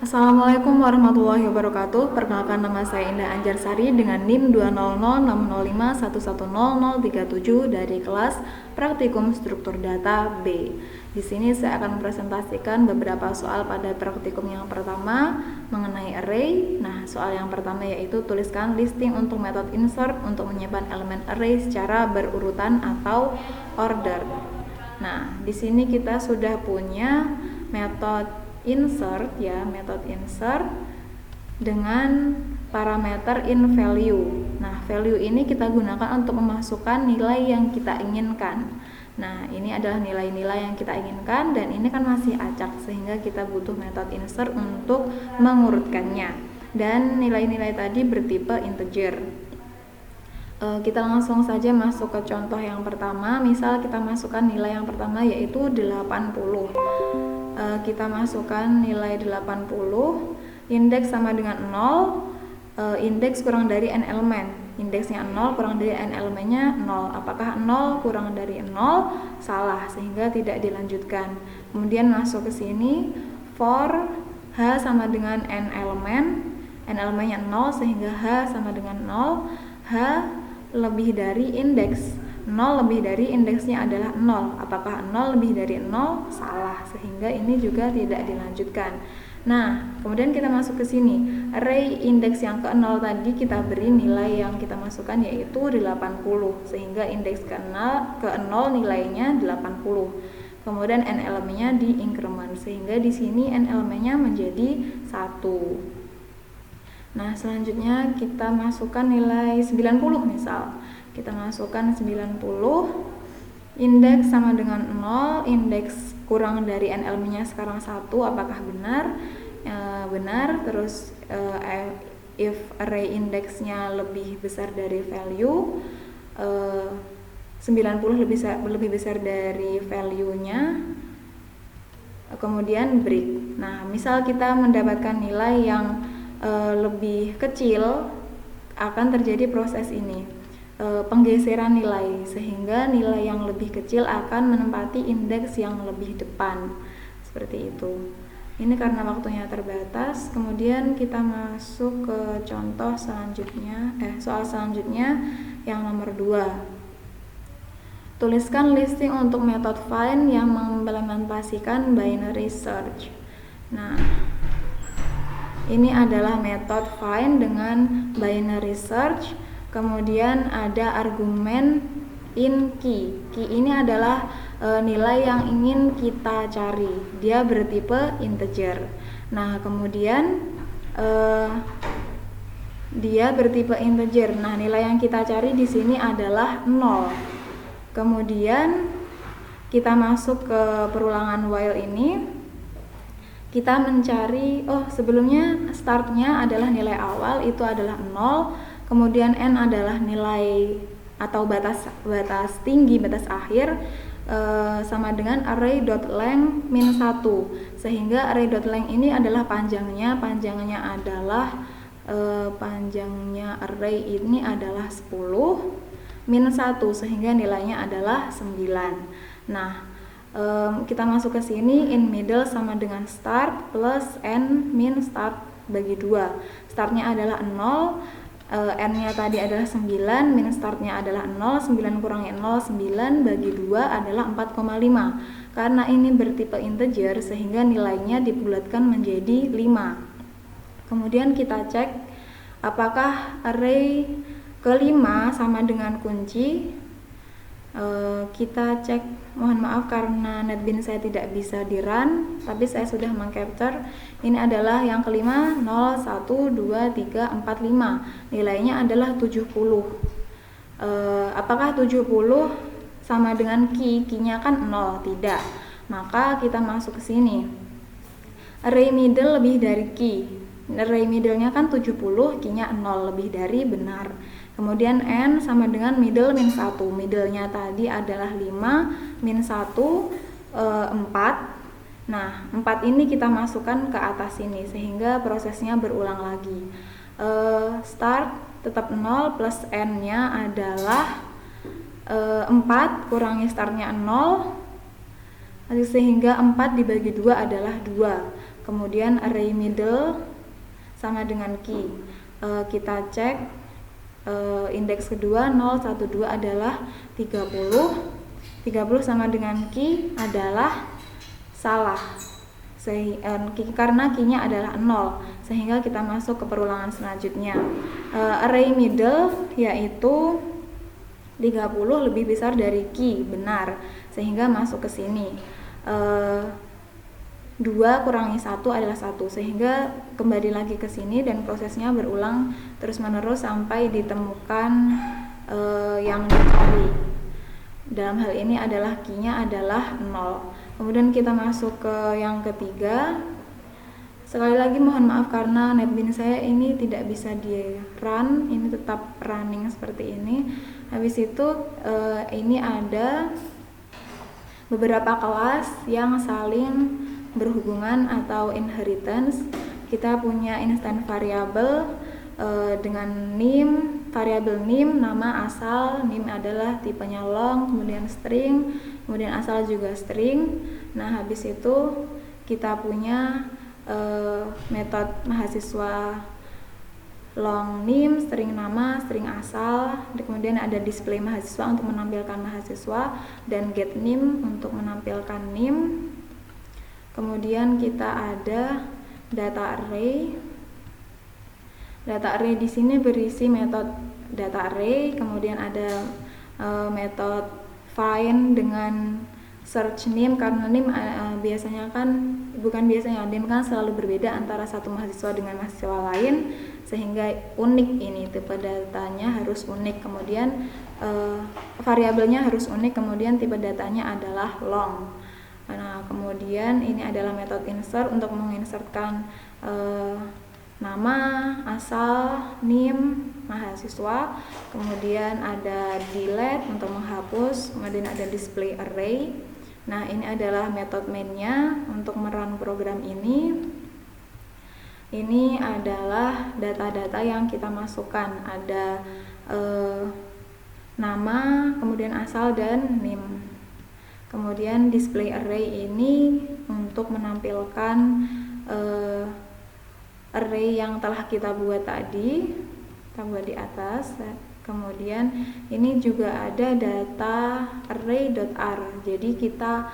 Assalamualaikum warahmatullahi wabarakatuh. Perkenalkan, nama saya Indah Anjarsari dengan NIM 2006051100037 dari kelas Praktikum Struktur Data B. Di sini saya akan mempresentasikan beberapa soal pada praktikum yang pertama mengenai array. Nah, soal yang pertama yaitu tuliskan listing untuk metode insert untuk menyimpan elemen array secara berurutan atau order. Nah, di sini kita sudah punya metode insert metode insert dengan parameter inValue. Nah, value ini kita gunakan untuk memasukkan nilai yang kita inginkan. Nah, ini adalah nilai-nilai yang kita inginkan dan ini kan masih acak sehingga kita butuh metode insert untuk mengurutkannya. Dan nilai-nilai tadi bertipe integer. Kita langsung saja masuk ke contoh yang pertama. Misal kita masukkan nilai yang pertama yaitu 80. Kita masukkan nilai 80, indeks sama dengan 0, indeks kurang dari n elemen, indeksnya 0 kurang dari n elemennya 0. Apakah 0 kurang dari 0? Salah, sehingga tidak dilanjutkan. Kemudian masuk ke sini, for h sama dengan n elemennya 0 sehingga h sama dengan 0, h lebih dari indeks 0 lebih dari indeksnya adalah 0. Apakah 0 lebih dari 0? Salah, sehingga ini juga tidak dilanjutkan. Nah, kemudian kita masuk ke sini. Array indeks yang ke 0 tadi kita beri nilai yang kita masukkan yaitu 80, sehingga indeks ke 0 nilainya 80. Kemudian n elemennya di increment, sehingga di sini n elemennya menjadi 1. Nah, selanjutnya kita masukkan nilai 90 misal. Kita masukkan 90, indeks sama dengan 0, indeks kurang dari n elemennya sekarang 1, apakah benar? Benar. Terus if array indeksnya lebih besar dari value, 90 lebih besar dari value-nya, kemudian break. Nah, misal kita mendapatkan nilai yang lebih kecil, akan terjadi proses ini, penggeseran nilai, sehingga nilai yang lebih kecil akan menempati indeks yang lebih depan, seperti itu. Ini karena waktunya terbatas. Kemudian kita masuk ke contoh selanjutnya, soal selanjutnya yang nomor 2. Tuliskan listing untuk metode find yang mengimplementasikan binary search. Nah, ini adalah metode find dengan binary search. Kemudian ada argumen in key. Key ini adalah nilai yang ingin kita cari. Dia bertipe integer. Nah, kemudian dia bertipe integer. Nah, nilai yang kita cari di sini adalah 0. Kemudian kita masuk ke perulangan while ini. Kita mencari, sebelumnya startnya adalah nilai awal, itu adalah 0. Kemudian n adalah nilai atau batas tinggi, batas akhir, sama dengan array.length min 1, sehingga array.length ini adalah panjangnya adalah panjangnya array ini adalah 10 min 1, sehingga nilainya adalah 9. Nah, kita masuk ke sini, in middle sama dengan start plus n min start bagi 2. Startnya adalah 0, n-nya tadi adalah 9, min startnya adalah 0, 9 kurangi 0, 9 bagi 2 adalah 4,5. Karena ini bertipe integer, sehingga nilainya dibulatkan menjadi 5. Kemudian kita cek apakah array kelima sama dengan kunci. Kita cek, mohon maaf karena NetBeans saya tidak bisa di run, tapi saya sudah mengcapture. Ini adalah yang kelima, 0, 1, 2, 3, 4, 5. Nilainya adalah 70. Apakah 70 sama dengan key-nya kan 0? Tidak. Maka kita masuk ke sini. Array middle lebih dari key. Array middle-nya kan 70, key-nya 0, lebih dari benar. Kemudian n sama dengan middle min 1. Middle-nya tadi adalah 5, min 1, 4. Nah, 4 ini kita masukkan ke atas sini, sehingga prosesnya berulang lagi. Start tetap 0, plus n-nya adalah 4, kurangi startnya 0, sehingga 4 dibagi 2 adalah 2. Kemudian array middle sama dengan key. Kita cek indeks kedua 0, 1, 2 adalah 30. 30 sama dengan key adalah salah. Karena key-nya adalah 0, sehingga kita masuk ke perulangan selanjutnya. Array middle yaitu 30 lebih besar dari key, benar, sehingga masuk ke sini. 2 kurangi 1 adalah 1, sehingga kembali lagi ke sini dan prosesnya berulang terus menerus sampai ditemukan yang dicari. Dalam hal ini adalah key-nya adalah 0. Kemudian kita masuk ke yang ketiga. Sekali lagi mohon maaf karena NetBeans saya ini tidak bisa di run, ini tetap running seperti ini. Habis itu ini ada beberapa kelas yang saling berhubungan atau inheritance. Kita punya instant variable dengan name, variabel name, nama asal, name adalah tipenya long, kemudian string, kemudian asal juga string. Nah, habis itu kita punya metode mahasiswa long name, string nama, string asal, kemudian ada display mahasiswa untuk menampilkan mahasiswa, dan get name untuk menampilkan name. Kemudian kita ada data array. Data array di sini berisi metode data array, kemudian ada metode find dengan search name, karena name biasanya kan name kan selalu berbeda antara satu mahasiswa dengan mahasiswa lain, sehingga unik, ini tipe datanya harus unik, kemudian variabelnya harus unik, kemudian tipe datanya adalah long. Nah, kemudian ini adalah metode insert untuk menginsertkan nama, asal, name, mahasiswa. Kemudian ada delete untuk menghapus, kemudian ada display array. Nah, ini adalah metode main-nya untuk merun program ini. Ini adalah data-data yang kita masukkan, ada nama, kemudian asal, dan name. Kemudian display array ini untuk menampilkan array yang telah kita buat tadi, kita buat di atas. Kemudian ini juga ada data array.r. Jadi kita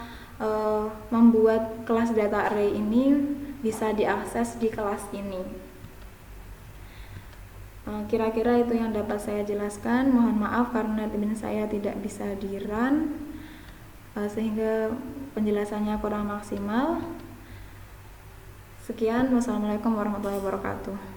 membuat kelas data array ini bisa diakses di kelas ini. Kira-kira itu yang dapat saya jelaskan. Mohon maaf karena NetBeans saya tidak bisa di run, sehingga penjelasannya kurang maksimal. Sekian, wassalamualaikum warahmatullahi wabarakatuh.